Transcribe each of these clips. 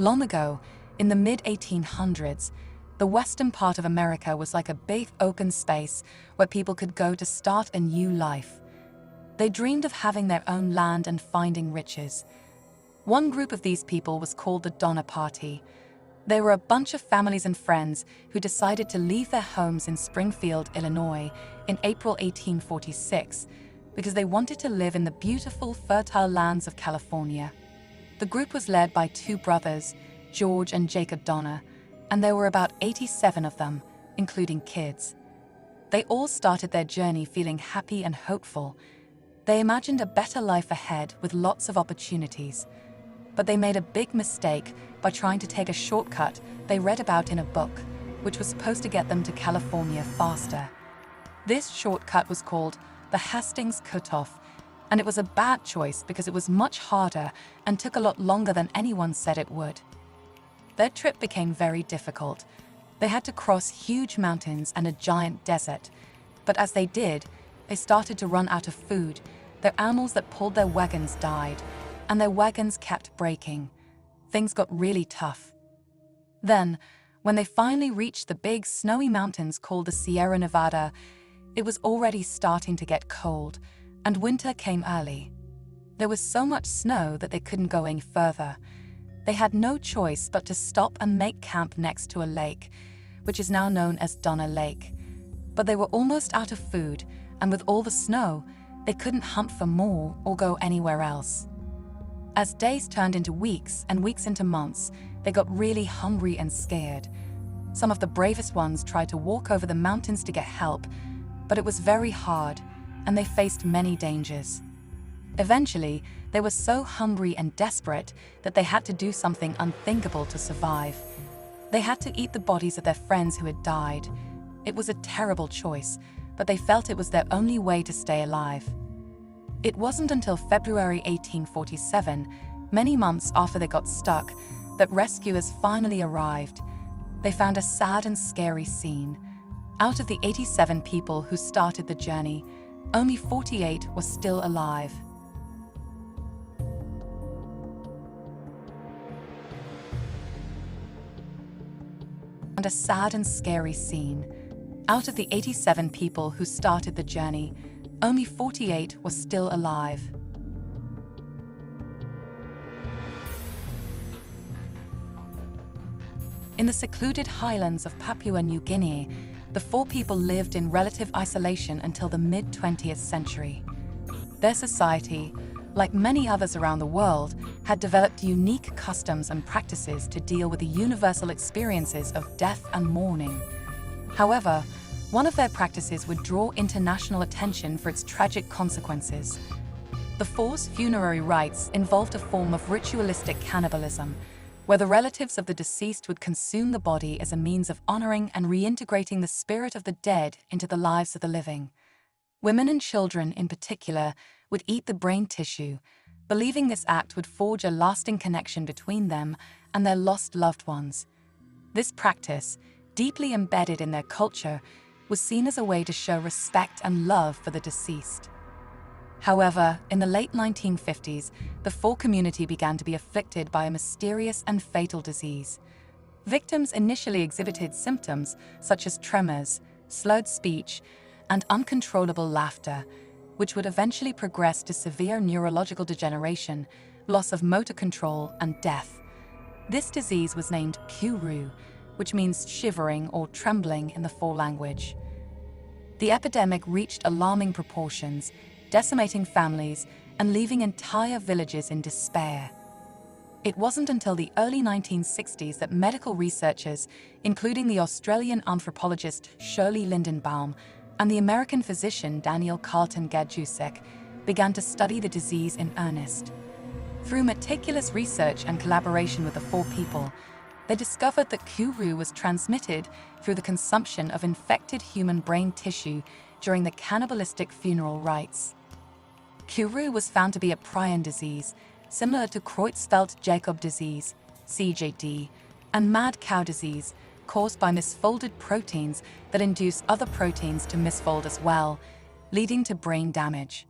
Long ago, in the mid-1800s, the western part of America was like a big open space where people could go to start a new life. They dreamed of having their own land and finding riches. One group of these people was called the Donner Party. They were a bunch of families and friends who decided to leave their homes in Springfield, Illinois, in April 1846, because they wanted to live in the beautiful, fertile lands of California. The group was led by two brothers, George and Jacob Donner, and there were about 87 of them, including kids. They all started their journey feeling happy and hopeful. They imagined a better life ahead with lots of opportunities. But they made a big mistake by trying to take a shortcut they read about in a book, which was supposed to get them to California faster. This shortcut was called the Hastings Cutoff, and it was a bad choice because it was much harder and took a lot longer than anyone said it would. Their trip became very difficult. They had to cross huge mountains and a giant desert, but as they did, they started to run out of food. Their animals that pulled their wagons died, and their wagons kept breaking. Things got really tough. Then, when they finally reached the big snowy mountains called the Sierra Nevada, it was already starting to get cold, and winter came early. There was so much snow that they couldn't go any further. They had no choice but to stop and make camp next to a lake, which is now known as Donner Lake. But they were almost out of food, and with all the snow, they couldn't hunt for more or go anywhere else. As days turned into weeks and weeks into months, they got really hungry and scared. Some of the bravest ones tried to walk over the mountains to get help, but it was very hard, and they faced many dangers. Eventually, they were so hungry and desperate that they had to do something unthinkable to survive. They had to eat the bodies of their friends who had died. It was a terrible choice, but they felt it was their only way to stay alive. It wasn't until February 1847, many months after they got stuck, that rescuers finally arrived. They found a sad and scary scene. Out of the 87 people who started the journey, only 48 were still alive. And a sad and scary scene. Out of the 87 people who started the journey, only 48 were still alive. In the secluded highlands of Papua New Guinea, the four people lived in relative isolation until the mid-20th century. Their society, like many others around the world, had developed unique customs and practices to deal with the universal experiences of death and mourning. However, one of their practices would draw international attention for its tragic consequences. The forced funerary rites involved a form of ritualistic cannibalism, where the relatives of the deceased would consume the body as a means of honoring and reintegrating the spirit of the dead into the lives of the living. Women and children, in particular, would eat the brain tissue, believing this act would forge a lasting connection between them and their lost loved ones. This practice, deeply embedded in their culture, was seen as a way to show respect and love for the deceased. However, in the late 1950s, the Fore community began to be afflicted by a mysterious and fatal disease. Victims initially exhibited symptoms such as tremors, slurred speech, and uncontrollable laughter, which would eventually progress to severe neurological degeneration, loss of motor control, and death. This disease was named Kuru, which means shivering or trembling in the Fore language. The epidemic reached alarming proportions, decimating families and leaving entire villages in despair. It wasn't until the early 1960s that medical researchers, including the Australian anthropologist Shirley Lindenbaum and the American physician Daniel Carlton Gadusek, began to study the disease in earnest. Through meticulous research and collaboration with the Fore people, they discovered that Kuru was transmitted through the consumption of infected human brain tissue during the cannibalistic funeral rites. Kuru was found to be a prion disease, similar to Creutzfeldt-Jakob disease, CJD, and mad cow disease, caused by misfolded proteins that induce other proteins to misfold as well, leading to brain damage.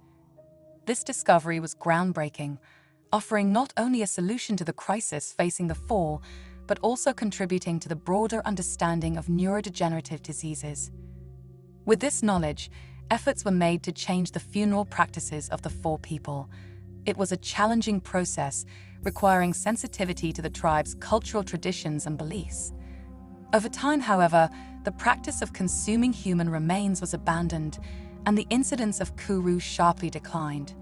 This discovery was groundbreaking. offering not only a solution to the crisis facing the four, but also contributing to the broader understanding of neurodegenerative diseases. With this knowledge, efforts were made to change the funeral practices of the four people. It was a challenging process, requiring sensitivity to the tribe's cultural traditions and beliefs. Over time, however, the practice of consuming human remains was abandoned, and the incidence of Kuru sharply declined.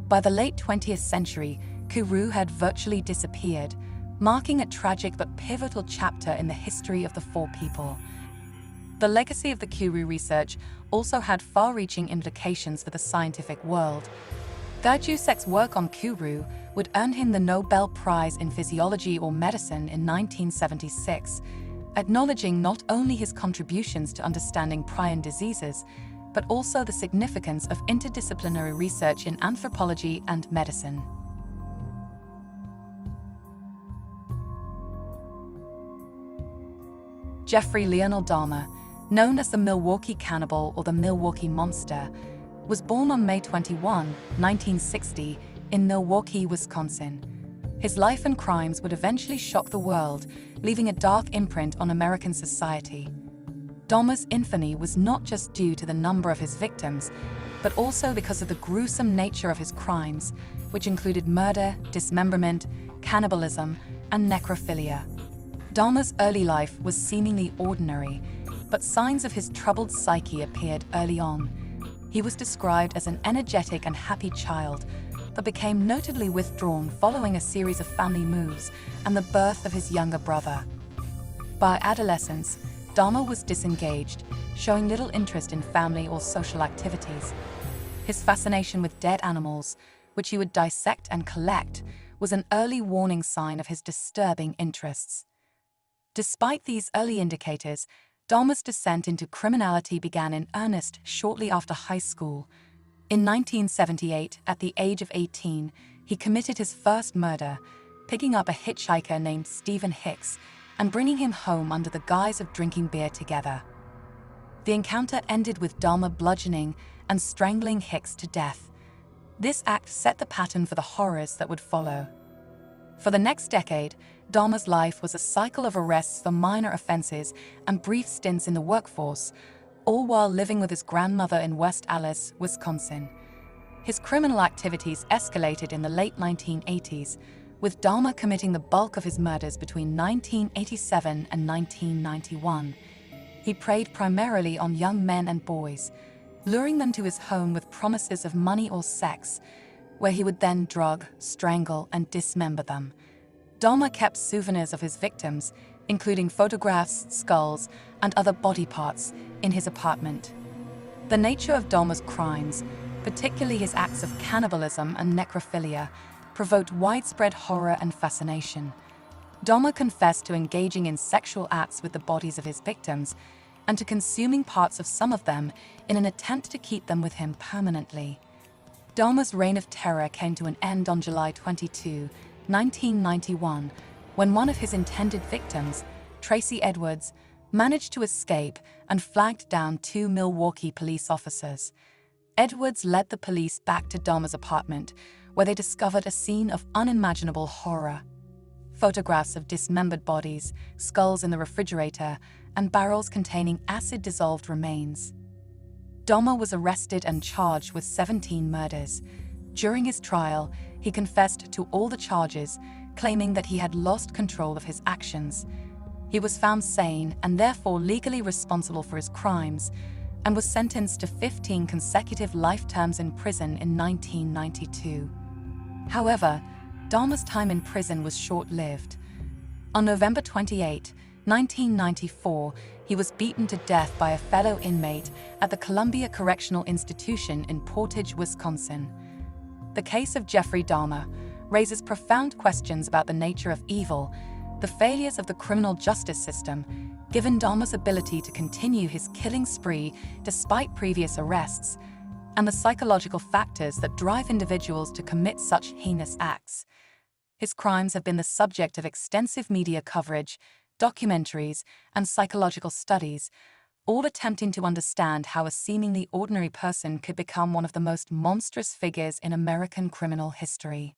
By the late 20th century, Kuru had virtually disappeared, marking a tragic but pivotal chapter in the history of the four people. The legacy of the Kuru research also had far-reaching implications for the scientific world. Gajusek's work on Kuru would earn him the Nobel Prize in Physiology or Medicine in 1976, acknowledging not only his contributions to understanding prion diseases, but also the significance of interdisciplinary research in anthropology and medicine. Jeffrey Lionel Dahmer, known as the Milwaukee Cannibal or the Milwaukee Monster, was born on May 21, 1960, in Milwaukee, Wisconsin. His life and crimes would eventually shock the world, leaving a dark imprint on American society. Dahmer's infamy was not just due to the number of his victims, but also because of the gruesome nature of his crimes, which included murder, dismemberment, cannibalism, and necrophilia. Dahmer's early life was seemingly ordinary, but signs of his troubled psyche appeared early on. He was described as an energetic and happy child, but became notably withdrawn following a series of family moves and the birth of his younger brother. By adolescence, Dahmer was disengaged, showing little interest in family or social activities. His fascination with dead animals, which he would dissect and collect, was an early warning sign of his disturbing interests. Despite these early indicators, Dahmer's descent into criminality began in earnest shortly after high school. In 1978, at the age of 18, he committed his first murder, picking up a hitchhiker named Stephen Hicks and bringing him home under the guise of drinking beer together. The encounter ended with Dahmer bludgeoning and strangling Hicks to death. This act set the pattern for the horrors that would follow. For the next decade, Dahmer's life was a cycle of arrests for minor offenses and brief stints in the workforce, all while living with his grandmother in West Allis, Wisconsin. His criminal activities escalated in the late 1980s, with Dahmer committing the bulk of his murders between 1987 and 1991. He preyed primarily on young men and boys, luring them to his home with promises of money or sex, where he would then drug, strangle, and dismember them. Dahmer kept souvenirs of his victims, including photographs, skulls, and other body parts, in his apartment. The nature of Dahmer's crimes, particularly his acts of cannibalism and necrophilia, provoked widespread horror and fascination. Dahmer confessed to engaging in sexual acts with the bodies of his victims and to consuming parts of some of them in an attempt to keep them with him permanently. Dahmer's reign of terror came to an end on July 22, 1991, when one of his intended victims, Tracy Edwards, managed to escape and flagged down two Milwaukee police officers. Edwards led the police back to Dahmer's apartment, where they discovered a scene of unimaginable horror. Photographs of dismembered bodies, skulls in the refrigerator, and barrels containing acid-dissolved remains. Dahmer was arrested and charged with 17 murders. During his trial, he confessed to all the charges, claiming that he had lost control of his actions. He was found sane and therefore legally responsible for his crimes, and was sentenced to 15 consecutive life terms in prison in 1992. However, Dahmer's time in prison was short-lived. On November 28, 1994, he was beaten to death by a fellow inmate at the Columbia Correctional Institution in Portage, Wisconsin. The case of Jeffrey Dahmer raises profound questions about the nature of evil, the failures of the criminal justice system, given Dahmer's ability to continue his killing spree despite previous arrests, and the psychological factors that drive individuals to commit such heinous acts. His crimes have been the subject of extensive media coverage, documentaries, and psychological studies, all attempting to understand how a seemingly ordinary person could become one of the most monstrous figures in American criminal history.